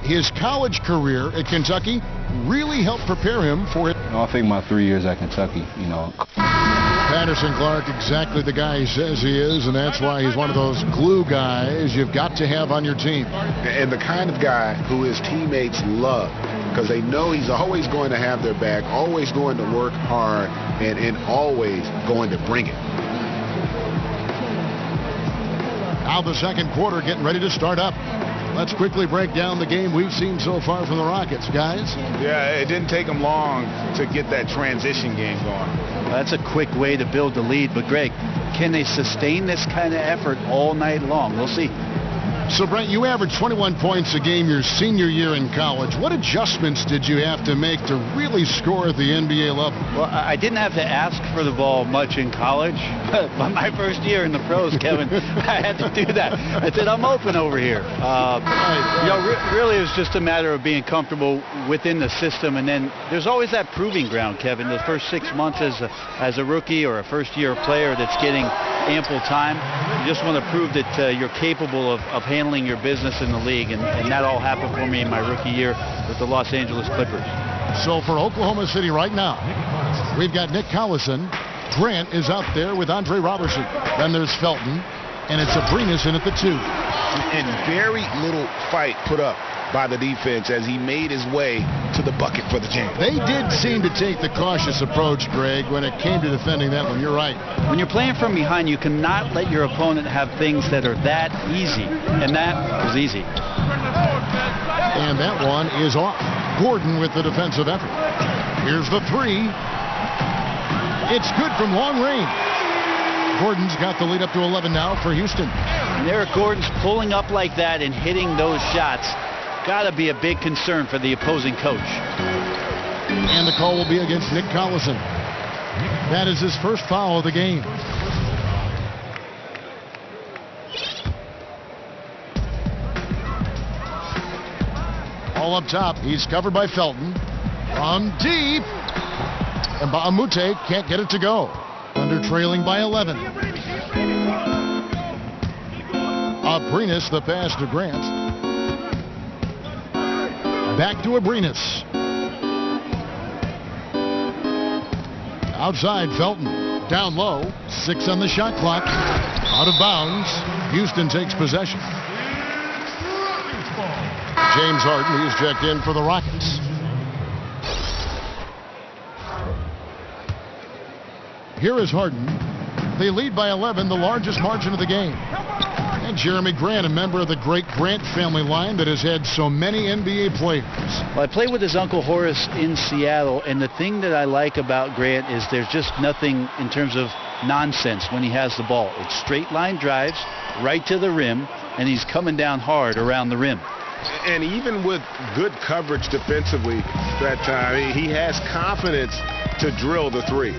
His college career at Kentucky really helped prepare him for it. I think my 3 years at Kentucky, Patterson Clark, exactly the guy he says he is, and that's why he's one of those glue guys you've got to have on your team. And the kind of guy who his teammates love, because they know he's always going to have their back, always going to work hard, and always going to bring it. Now the second quarter getting ready to start up. Let's quickly break down the game we've seen so far from the Rockets, guys. Yeah, it didn't take them long to get that transition game going. Well, that's a quick way to build the lead. But, Greg, can they sustain this kind of effort all night long? We'll see. So, Brent, you averaged 21 points a game your senior year in college. What adjustments did you have to make to really score at the NBA level? Well, I didn't have to ask for the ball much in college, but my first year in the pros, Kevin, I had to do that. I said, I'm open over here. Really, it was just a matter of being comfortable within the system, and then there's always that proving ground, Kevin. The first 6 months as a rookie or a first-year player that's getting ample time, you just want to prove that you're capable of handling your business in the league, and that all happened for me in my rookie year with the Los Angeles Clippers. So for Oklahoma City right now, we've got Nick Collison. Grant is out there with Andre Robertson. Then there's Felton, and it's Abrinas in at the 2. And very little fight put up by the defense as he made his way to the bucket for the jam. They did seem to take the cautious approach, Greg, when it came to defending that one. You're right. When you're playing from behind, you cannot let your opponent have things that are that easy, and that was easy. And that one is off. Gordon with the defensive effort. Here's the 3. It's good from long range. Gordon's got the lead up to 11 now for Houston. And Eric Gordon's pulling up like that and hitting those shots. Got to be a big concern for the opposing coach. And the call will be against Nick Collison. That is his first foul of the game. All up top. He's covered by Felton. From deep. And Baamute can't get it to go. Under trailing by 11. Abrinas, the pass to Grant. Back to Abrinas. Outside, Felton. Down low. 6 on the shot clock. Out of bounds. Houston takes possession. James Harden, he's checked in for the Rockets. Here is Harden. They lead by 11, the largest margin of the game. And Jeremy Grant, a member of the great Grant family line that has had so many NBA players. Well, I played with his uncle Horace in Seattle, and the thing that I like about Grant is there's just nothing in terms of nonsense when he has the ball. It's straight line drives right to the rim, and he's coming down hard around the rim. And even with good coverage defensively that time, he has confidence to drill the 3.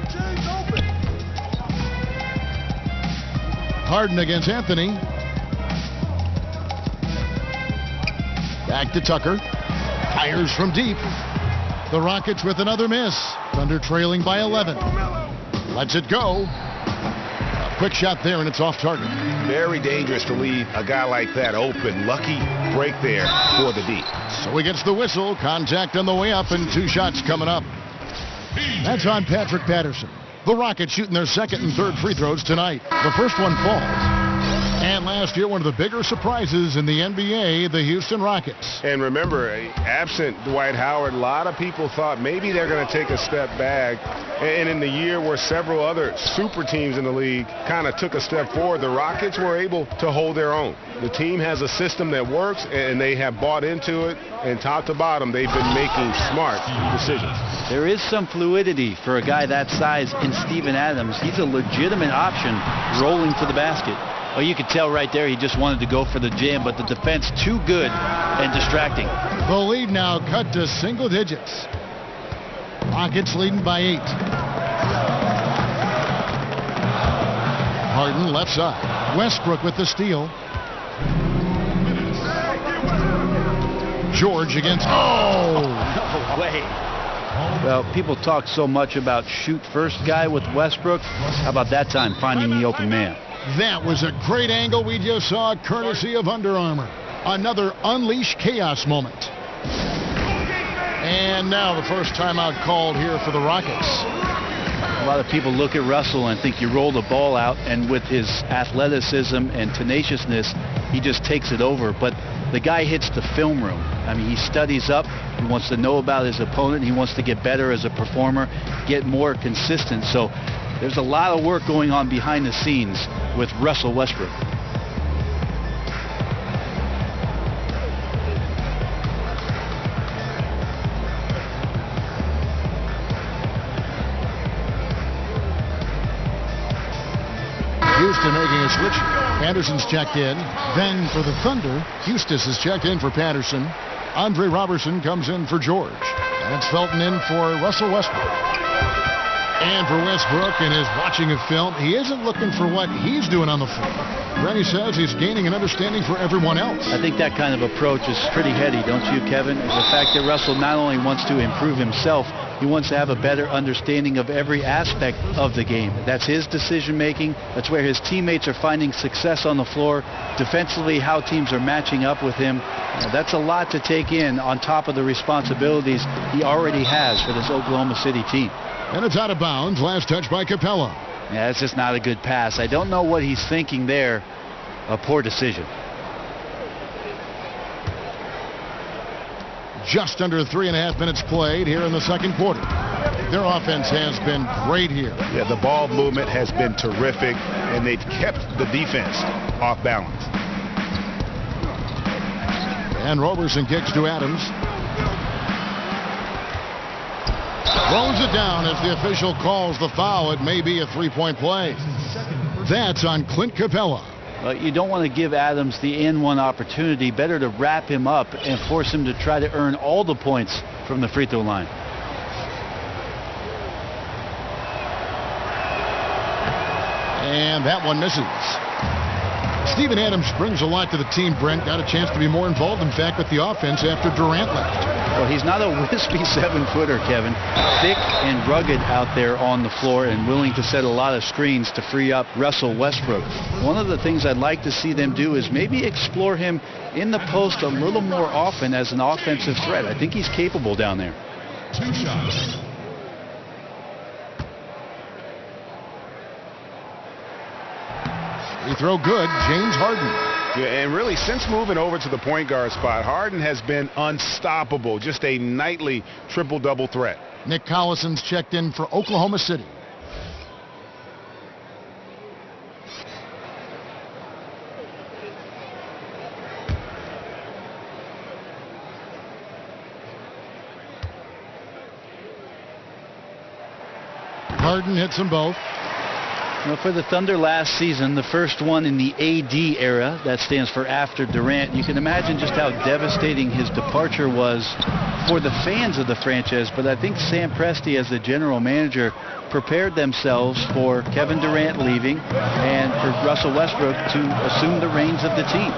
Harden against Anthony. Back to Tucker. Fires from deep. The Rockets with another miss. Thunder trailing by 11. Lets it go. A quick shot there, and it's off target. Very dangerous to leave a guy like that open. Lucky break there for the D. So he gets the whistle. Contact on the way up, and 2 shots coming up. That's on Patrick Patterson. The Rockets shooting their second and third free throws tonight. The first one falls. And last year, one of the bigger surprises in the NBA, the Houston Rockets. And remember, absent Dwight Howard, a lot of people thought maybe they're going to take a step back. And in the year where several other super teams in the league kind of took a step forward, the Rockets were able to hold their own. The team has a system that works, and they have bought into it. And top to bottom, they've been making smart decisions. There is some fluidity for a guy that size in Steven Adams. He's a legitimate option rolling to the basket. Well, you could tell right there he just wanted to go for the jam, but the defense too good and distracting. The lead now cut to single digits. Rockets leading by 8. Harden left side. Westbrook with the steal. George against... Oh! No way. Well, people talk so much about shoot first guy with Westbrook. How about that time finding the open man? That was a great angle we just saw, courtesy of Under Armour. Another unleash chaos moment. And now the first timeout called here for the Rockets. A lot of people look at Russell and think you roll the ball out, and with his athleticism and tenaciousness, he just takes it over. But the guy hits the film room. I mean, he studies up. He wants to know about his opponent. He wants to get better as a performer, get more consistent. So there's a lot of work going on behind the scenes with Russell Westbrook. Houston making a switch. Anderson's checked in. Then for the Thunder, Eustace is checked in for Patterson. Andre Robertson comes in for George. And it's Felton in for Russell Westbrook. And for Westbrook, in his watching of film, he isn't looking for what he's doing on the floor. Rennie says he's gaining an understanding for everyone else. I think that kind of approach is pretty heady, don't you, Kevin? The fact that Russell not only wants to improve himself, he wants to have a better understanding of every aspect of the game. That's his decision making. That's where his teammates are finding success on the floor. Defensively, how teams are matching up with him. That's a lot to take in on top of the responsibilities he already has for this Oklahoma City team. And it's out of bounds. Last touch by Capella. Yeah, it's just not a good pass. I don't know what he's thinking there. A poor decision. Just under 3.5 minutes played here in the second quarter. Their offense has been great here. Yeah, the ball movement has been terrific, and they've kept the defense off balance. And Roberson kicks to Adams. Throws it down as the official calls the foul. It may be a three-point play. That's on Clint Capella. Well, you don't want to give Adams the N1 opportunity. Better to wrap him up and force him to try to earn all the points from the free throw line. And that one misses. Steven Adams brings a lot to the team, Brent. Got a chance to be more involved, in fact, with the offense after Durant left. Well, he's not a wispy 7-footer, Kevin. Thick and rugged out there on the floor and willing to set a lot of screens to free up Russell Westbrook. One of the things I'd like to see them do is maybe explore him in the post a little more often as an offensive threat. I think he's capable down there. 2 shots. Free throw good. James Harden. Yeah, and really, since moving over to the point guard spot, Harden has been unstoppable. Just a nightly triple-double threat. Nick Collison's checked in for Oklahoma City. Harden hits them both. Well, for the Thunder last season, the first one in the AD era, that stands for after Durant, you can imagine just how devastating his departure was for the fans of the franchise. But I think Sam Presti, as the general manager, prepared themselves for Kevin Durant leaving and for Russell Westbrook to assume the reins of the team.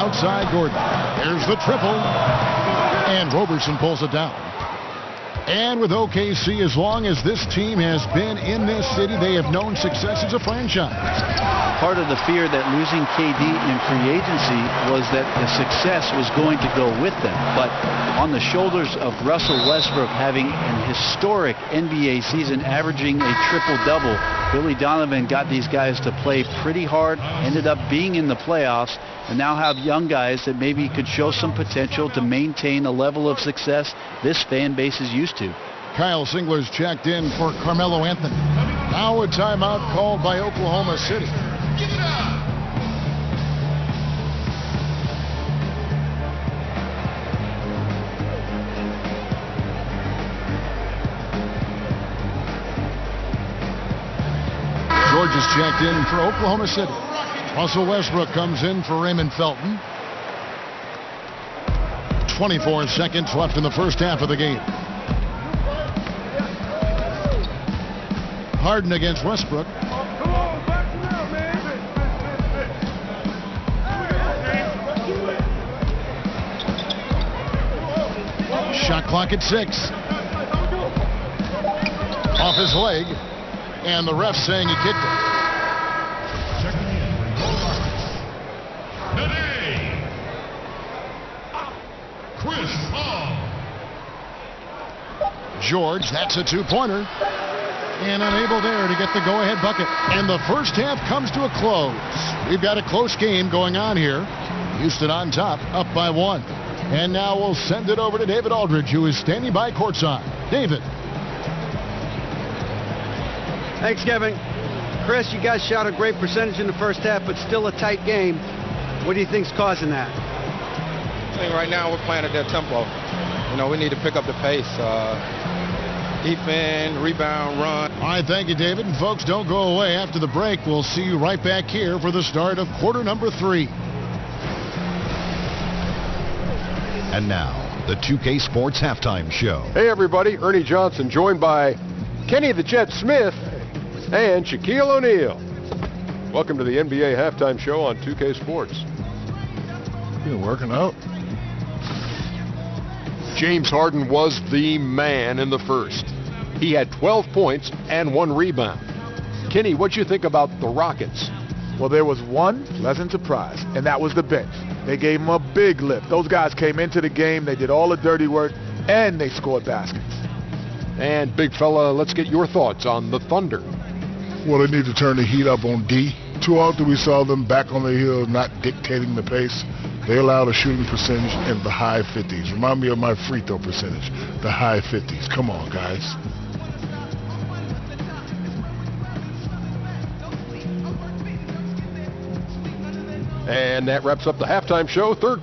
Outside Gordon. There's the triple. And Robertson pulls it down. And with OKC, as long as this team has been in this city, they have known success as a franchise. Part of the fear that losing KD in free agency was that the success was going to go with them. But on the shoulders of Russell Westbrook having an historic NBA season, averaging a triple-double, Billy Donovan got these guys to play pretty hard, ended up being in the playoffs, and now have young guys that maybe could show some potential to maintain a level of success this fan base is used to. Kyle Singler's checked in for Carmelo Anthony. Now a timeout called by Oklahoma City. George is checked in for Oklahoma City. Russell Westbrook comes in for Raymond Felton. 24 seconds left in the first half of the game. Harden against Westbrook. Shot clock at 6. Off his leg, and the ref saying he kicked it. George, that's a two-pointer. And unable there to get the go-ahead bucket. And the first half comes to a close. We've got a close game going on here. Houston on top, up by 1. And now we'll send it over to David Aldridge, who is standing by courtside. David. Thanks, Kevin. Chris, you guys shot a great percentage in the first half, but still a tight game. What do you think's causing that? I think right now we're playing at that tempo. You know, we need to pick up the pace. Defend, rebound, run. All right, thank you, David. And folks, don't go away. After the break, we'll see you right back here for the start of quarter number 3. And now, the 2K Sports Halftime Show. Hey, everybody. Ernie Johnson, joined by Kenny the Jet Smith and Shaquille O'Neal. Welcome to the NBA Halftime Show on 2K Sports. You're working out. James Harden was the man in the first. He had 12 points and 1 rebound. Kenny, what'd you think about the Rockets? Well, there was one pleasant surprise, and that was the bench. They gave him a big lift. Those guys came into the game, they did all the dirty work, and they scored baskets. And big fella, let's get your thoughts on the Thunder. Well, they need to turn the heat up on D. Too often we saw them back on the hill, not dictating the pace. They allowed a shooting percentage in the high 50s. Remind me of my free throw percentage, the high 50s. Come on, guys. And that wraps up the halftime show. Third.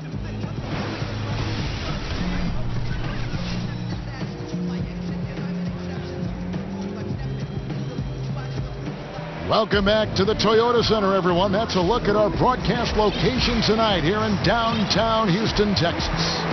Welcome back to the Toyota Center, everyone. That's a look at our broadcast location tonight here in downtown Houston, Texas.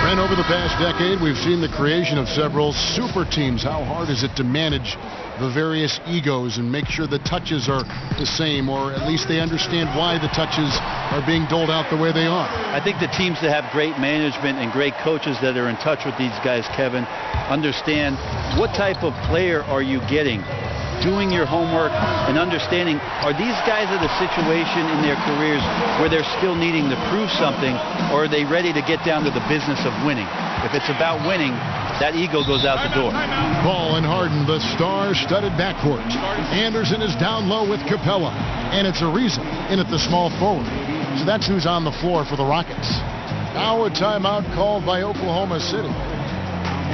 And over the past decade, we've seen the creation of several super teams. How hard is it to manage the various egos and make sure the touches are the same, or at least they understand why the touches are being doled out the way they are? I think the teams that have great management and great coaches that are in touch with these guys, Kevin, understand what type of player are you getting, doing your homework and understanding, are these guys at a situation in their careers where they're still needing to prove something, or are they ready to get down to the business of winning? If it's about winning, that ego goes out the door. Ball and Harden, the star-studded backcourt. Anderson is down low with Capella, and it's Ariza in at the small forward. So that's who's on the floor for the Rockets. Now a timeout called by Oklahoma City.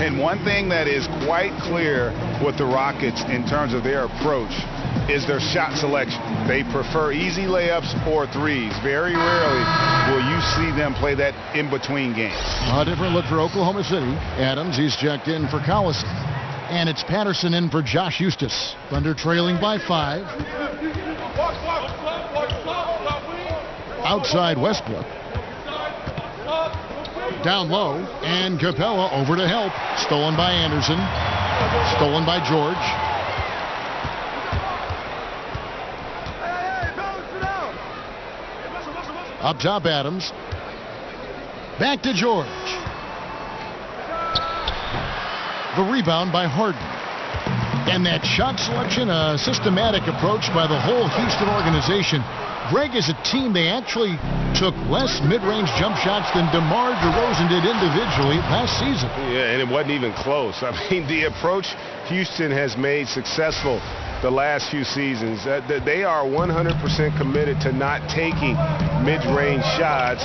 And one thing that is quite clear with the Rockets in terms of their approach is their shot selection. They prefer easy layups or threes. Very rarely will you see them play that in-between game. A different look for Oklahoma City. Adams, he's checked in for Collison. And it's Patterson in for Josh Eustace. Thunder trailing by 5. Outside Westbrook. Down low, and Capella over to help. Stolen by Anderson. Stolen by George. Up top, Adams. Back to George. The rebound by Harden. And that shot selection, a systematic approach by the whole Houston organization. Greg, is a team, they actually took less mid-range jump shots than DeMar DeRozan did individually last season. Yeah, and it wasn't even close. I mean, the approach Houston has made successful the last few seasons, they are 100% committed to not taking mid-range shots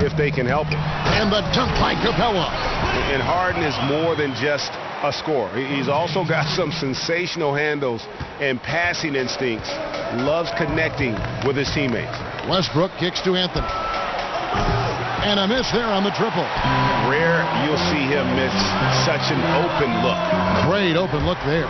if they can help it. And the dunk by Capella. And Harden is more than just a scorer. He's also got some sensational handles and passing instincts. Loves connecting with his teammates. Westbrook kicks to Anthony. And a miss there on the triple. Rare you'll see him miss such an open look. Great open look there.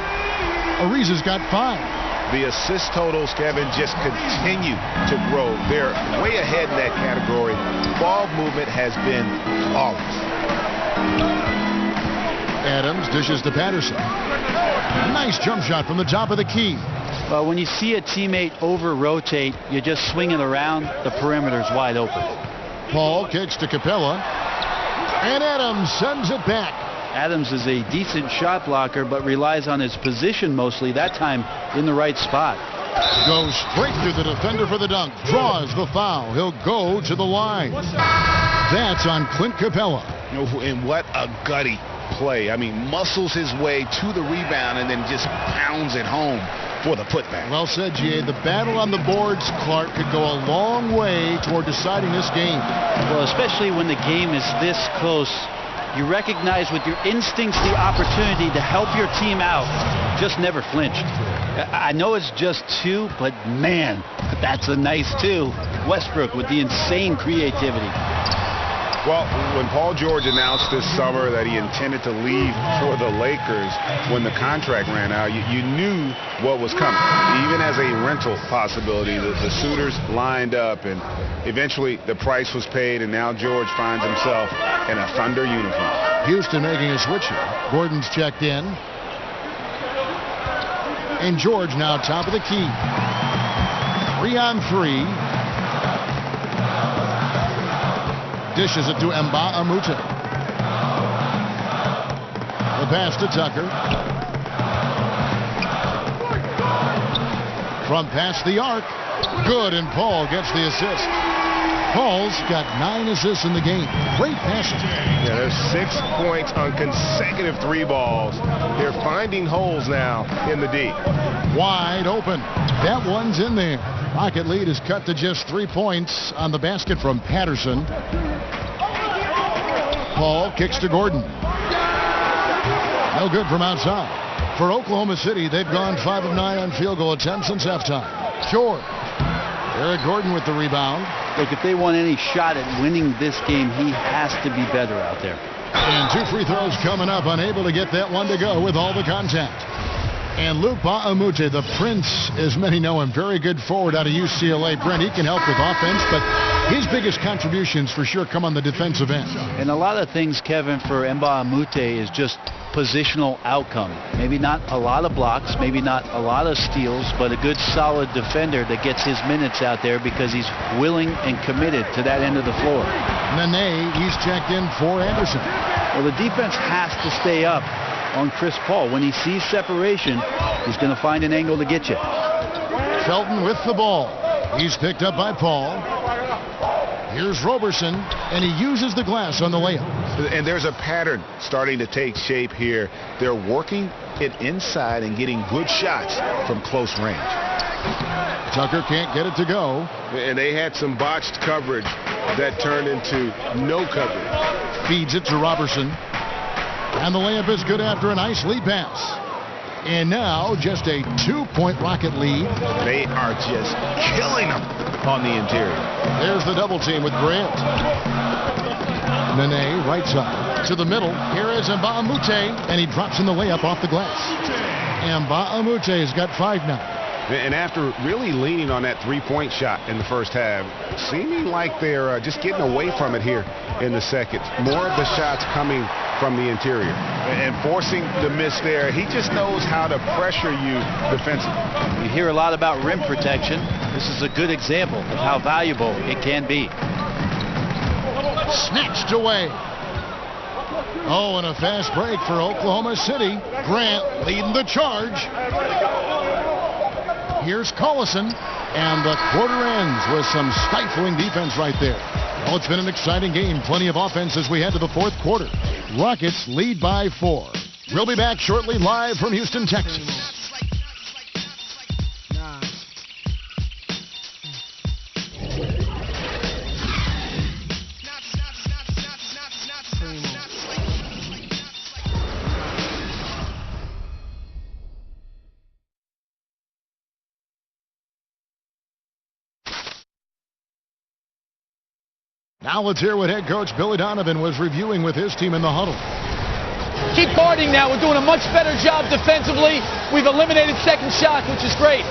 Ariza's got 5. The assist totals, Kevin, just continue to grow. They're way ahead in that category. Ball movement has been flawless. Adams dishes to Patterson. Nice jump shot from the top of the key. Well, when you see a teammate over-rotate, you're just swinging around, the perimeter's wide open. Paul kicks to Capella. And Adams sends it back. Adams is a decent shot blocker, but relies on his position mostly, that time in the right spot. Goes straight through the defender for the dunk. Draws the foul. He'll go to the line. That's on Clint Capella. And what a gutty play. I mean, muscles his way to the rebound and then just pounds it home for the putback. Well said, G.A. The battle on the boards, Clark, could go a long way toward deciding this game. Well, especially when the game is this close. You recognize with your instincts the opportunity to help your team out. Just never flinched. I know it's just 2, but man, that's a nice 2. Westbrook with the insane creativity. Well, when Paul George announced this summer that he intended to leave for the Lakers when the contract ran out, you knew what was coming. Even as a rental possibility, the suitors lined up, and eventually the price was paid, and now George finds himself in a Thunder uniform. Houston making a switch here. Gordon's checked in. And George now top of the key. 3-on-3. Dishes it to Mbah-a-Moute. The pass to Tucker. From past the arc. Good, and Paul gets the assist. Paul's got 9 assists in the game. Great passes. Yeah, there's 6 points on consecutive 3 balls. They're finding holes now in the D. Wide open. That one's in there. Rocket lead is cut to just 3 points on the basket from Patterson. Paul kicks to Gordon. No good from outside. For Oklahoma City, they've gone 5 of 9 on field goal attempts since halftime. George. Eric Gordon with the rebound. Look, if they want any shot at winning this game, he has to be better out there. And 2 free throws coming up, unable to get that one to go with all the contact. And Luke Mbah-a-Moute, the Prince, as many know him, very good forward out of UCLA. Brent, he can help with offense, but his biggest contributions for sure come on the defensive end. And a lot of things, Kevin, for Mbah-a-Moute is just positional outcome. Maybe not a lot of blocks, maybe not a lot of steals, but a good solid defender that gets his minutes out there because he's willing and committed to that end of the floor. Nene, he's checked in for Anderson. Well, the defense has to stay up on Chris Paul. When he sees separation, he's going to find an angle to get you. Felton with the ball. He's picked up by Paul. Here's Roberson, and he uses the glass on the layup. And there's a pattern starting to take shape here. They're working it inside and getting good shots from close range. Tucker can't get it to go. And they had some botched coverage that turned into no coverage. Feeds it to Roberson. And the layup is good after a nice lead pass. And now just a 2-point Rocket lead. They are just killing them on the interior. There's the double team with Grant. Nene, right side. To the middle. Here is Mbah-a-Moute, and he drops in the layup off the glass. Mbah-a-Moute has got 5 now. And after really leaning on that 3-point shot in the first half, seeming like they're just getting away from it here in the second. More of the shots coming from the interior. And forcing the miss there. He just knows how to pressure you defensively. You hear a lot about rim protection. This is a good example of how valuable it can be. Snatched away. Oh, and a fast break for Oklahoma City. Grant leading the charge. Here's Collison, and the quarter ends with some stifling defense right there. Well, it's been an exciting game. Plenty of offense as we head to the 4th quarter. Rockets lead by 4. We'll be back shortly live from Houston, Texas. Now let's hear what head coach Billy Donovan was reviewing with his team in the huddle. Keep guarding now. We're doing a much better job defensively. We've eliminated second shots, which is great.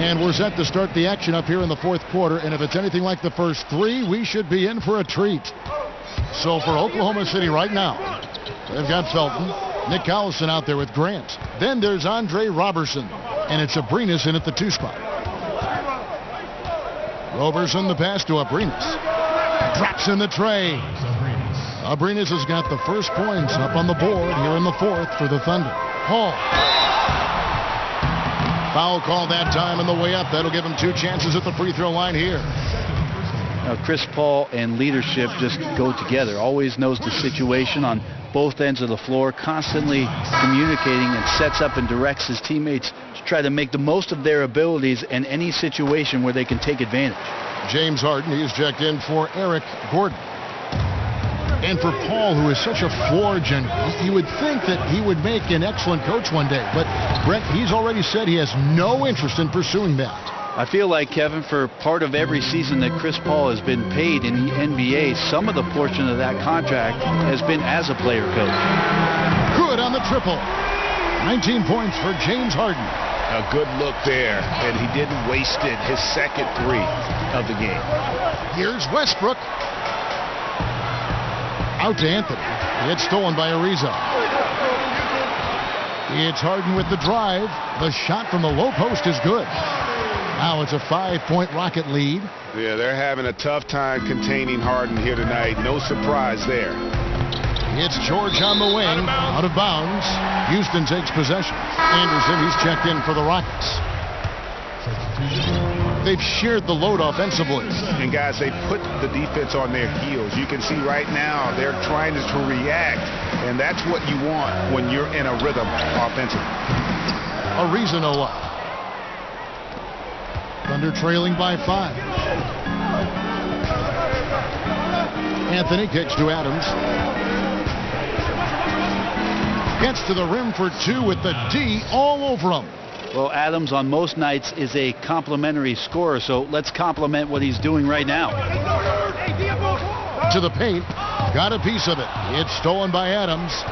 And we're set to start the action up here in the 4th quarter. And if it's anything like the first 3, we should be in for a treat. So for Oklahoma City right now, they've got Felton, Nick Collison out there with Grant. Then there's Andre Roberson. And it's Abrinas in at the 2 spot. Roberson the pass to Abrinas. Drops in the tray. Abrinas has got the first points up on the board here in the fourth for the Thunder. Hall. Foul call that time on the way up. That'll give him 2 chances at the free throw line here. Now, Chris Paul and leadership just go together. Always knows the situation on both ends of the floor, constantly communicating, and sets up and directs his teammates to try to make the most of their abilities in any situation where they can take advantage. James Harden, he's checked in for Eric Gordon. And for Paul, who is such a floor general, you would think that he would make an excellent coach one day. But, Brett, he's already said he has no interest in pursuing that. I feel like, Kevin, for part of every season that Chris Paul has been paid in the NBA, some of the portion of that contract has been as a player coach. Good on the triple. 19 points for James Harden. A good look there, and he didn't waste it. His second 3 of the game. Here's Westbrook. Out to Anthony. It's stolen by Ariza. It's Harden with the drive. The shot from the low post is good. Now it's a 5-point Rocket lead. Yeah, they're having a tough time containing Harden here tonight. No surprise there. It's George on the wing, out of bounds. Houston takes possession. Anderson, he's checked in for the Rockets. They've shared the load offensively. And guys, they put the defense on their heels. You can see right now they're trying to react, and that's what you want when you're in a rhythm offensively. Ariza no up. Thunder trailing by 5. Anthony kicks to Adams. Gets to the rim for 2 with the D all over him. Well, Adams on most nights is a complimentary scorer, so let's compliment what he's doing right now. To the paint. Got a piece of it. It's stolen by Adams.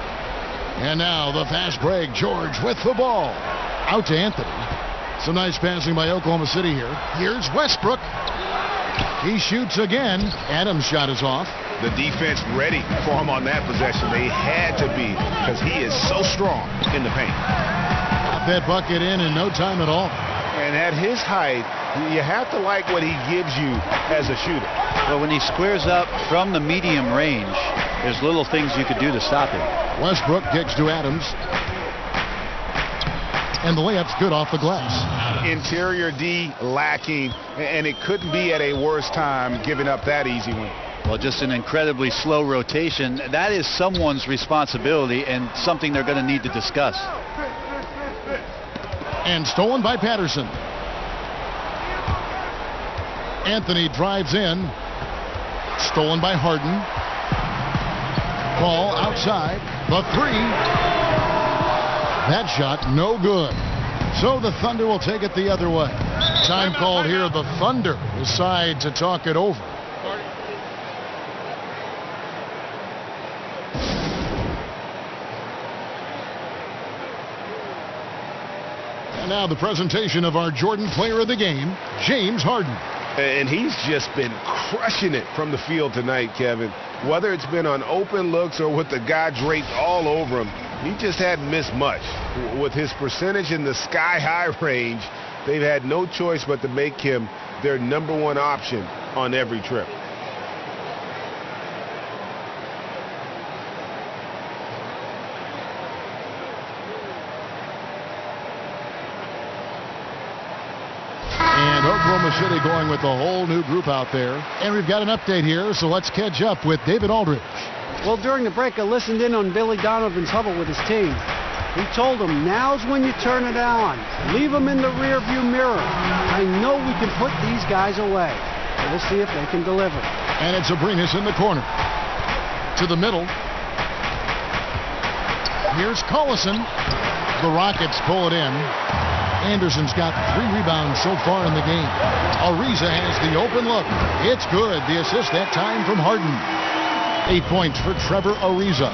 And now the fast break. George with the ball. Out to Anthony. Some nice passing by Oklahoma City here. Here's Westbrook. He shoots again. Adams' shot is off. The defense ready for him on that possession. They had to be, because he is so strong in the paint. Got that bucket in no time at all. And at his height, you have to like what he gives you as a shooter. But when he squares up from the medium range, there's little things you could do to stop him. Westbrook kicks to Adams. And the layup's good off the glass. Interior D lacking, and it couldn't be at a worse time giving up that easy one. Well, just an incredibly slow rotation. That is someone's responsibility and something they're going to need to discuss. And stolen by Patterson. Anthony drives in. Stolen by Harden. Ball outside. The 3. That shot no good. So the Thunder will take it the other way. Time called here. The Thunder decide to talk it over. And now the presentation of our Jordan Player of the Game, James Harden. And he's just been crushing it from the field tonight, Kevin. Whether it's been on open looks or with the guy draped all over him, he just hadn't missed much. With his percentage in the sky-high range, they've had no choice but to make him their #1 option on every trip. And Oklahoma City going with a whole new group out there. And we've got an update here, so let's catch up with David Aldridge. Well, during the break, I listened in on Billy Donovan's huddle with his team. He told them, now's when you turn it on. Leave them in the rearview mirror. I know we can put these guys away. So we'll see if they can deliver. And it's Abrinas in the corner. To the middle. Here's Collison. The Rockets pull it in. Anderson's got 3 rebounds so far in the game. Ariza has the open look. It's good. The assist that time from Harden. 8 points for Trevor Ariza.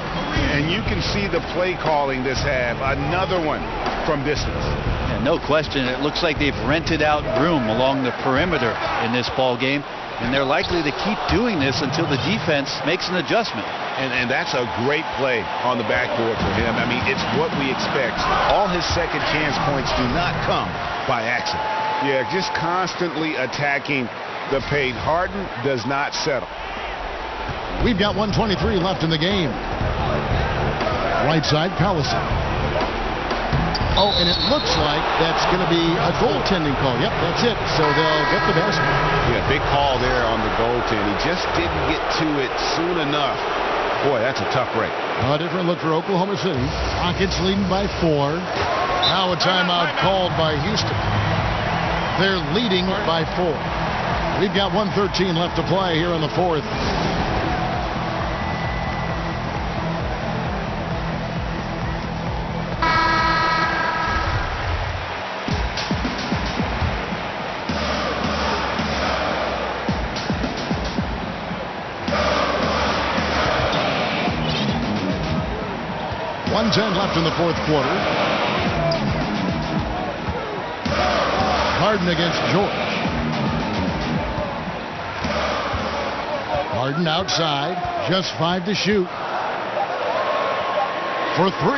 And you can see the play calling this half. Another one from distance. Yeah, no question. It looks like they've rented out room along the perimeter in this ball game. And they're likely to keep doing this until the defense makes an adjustment. And that's a great play on the backboard for him. I mean, it's what we expect. All his second chance points do not come by accident. Yeah, just constantly attacking the paint. Harden does not settle. We've got 1:23 left in the game. Right side, Collison. Oh, and it looks like that's going to be a goaltending call. Yep, that's it. So they'll get the basket. Yeah, big call there on the goaltend. He just didn't get to it soon enough. Boy, that's a tough break. A different look for Oklahoma City. Rockets leading by 4. Now a timeout called by Houston. They're leading by 4. We've got 1:13 left to play here in the fourth. .10 left in the fourth quarter. Harden against George. Harden outside. Just 5 to shoot. For 3.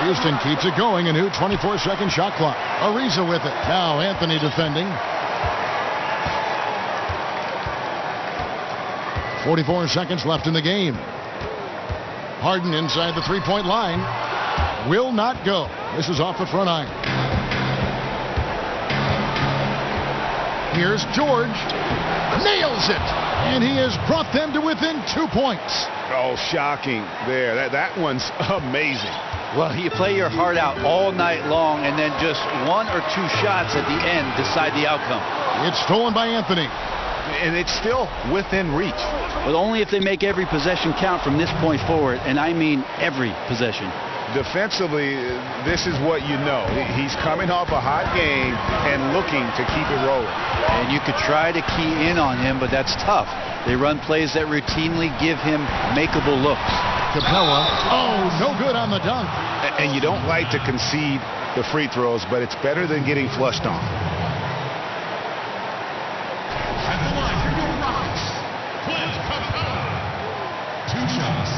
Houston keeps it going. A new 24-second shot clock. Ariza with it. Now Anthony defending. 44 seconds left in the game. Harden inside the three-point line. Will not go. This is off the front iron. Here's George. Nails it. And he has brought them to within 2 points. Oh, shocking there. That one's amazing. Well, you play your heart out all night long, and then just 1 or 2 shots at the end decide the outcome. It's stolen by Anthony. And it's still within reach. But only if they make every possession count from this point forward, and I mean every possession. Defensively, this is what you know. He's coming off a hot game and looking to keep it rolling. And you could try to key in on him, but that's tough. They run plays that routinely give him makeable looks. Capella, oh, no good on the dunk. And you don't like to concede the free throws, but it's better than getting flushed on. At the line for your Rockets, Clint Capella. 2 shots.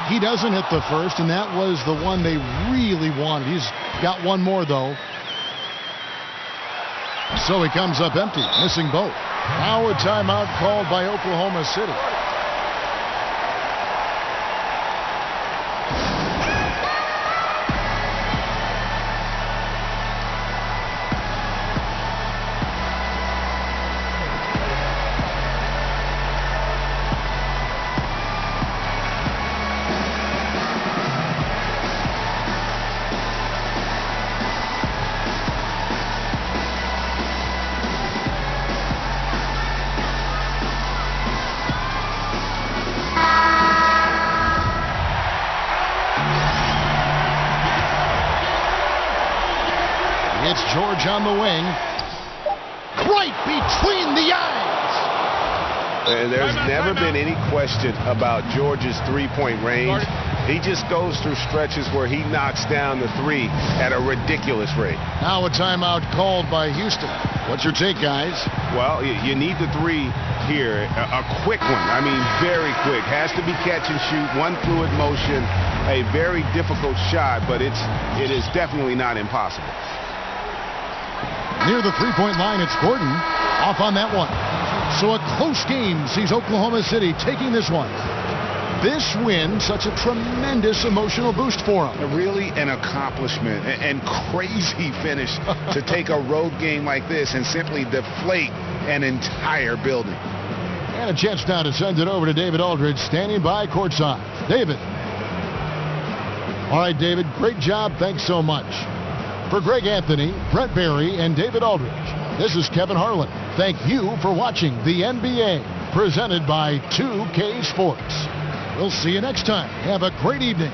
He doesn't hit the first, and that was the one they really wanted. He's got one more, though. So he comes up empty, missing both. Now a timeout called by Oklahoma City. It's George on the wing. Right between the eyes. And there's never been any question about George's three-point range. He just goes through stretches where he knocks down the 3 at a ridiculous rate. Now a timeout called by Houston. What's your take, guys? Well, you need the 3 here. A quick one. I mean, very quick. Has to be catch and shoot. One fluid motion. A very difficult shot, but it is definitely not impossible. Near the three-point line, it's Gordon off on that one. So a close game sees Oklahoma City taking this one. This win, such a tremendous emotional boost for them. Really an accomplishment and crazy finish to take a road game like this and simply deflate an entire building. And a chance now to send it over to David Aldridge, standing by courtside. David. All right, David, great job. Thanks so much. For Greg Anthony, Brent Barry, and David Aldridge, this is Kevin Harlan. Thank you for watching the NBA, presented by 2K Sports. We'll see you next time. Have a great evening.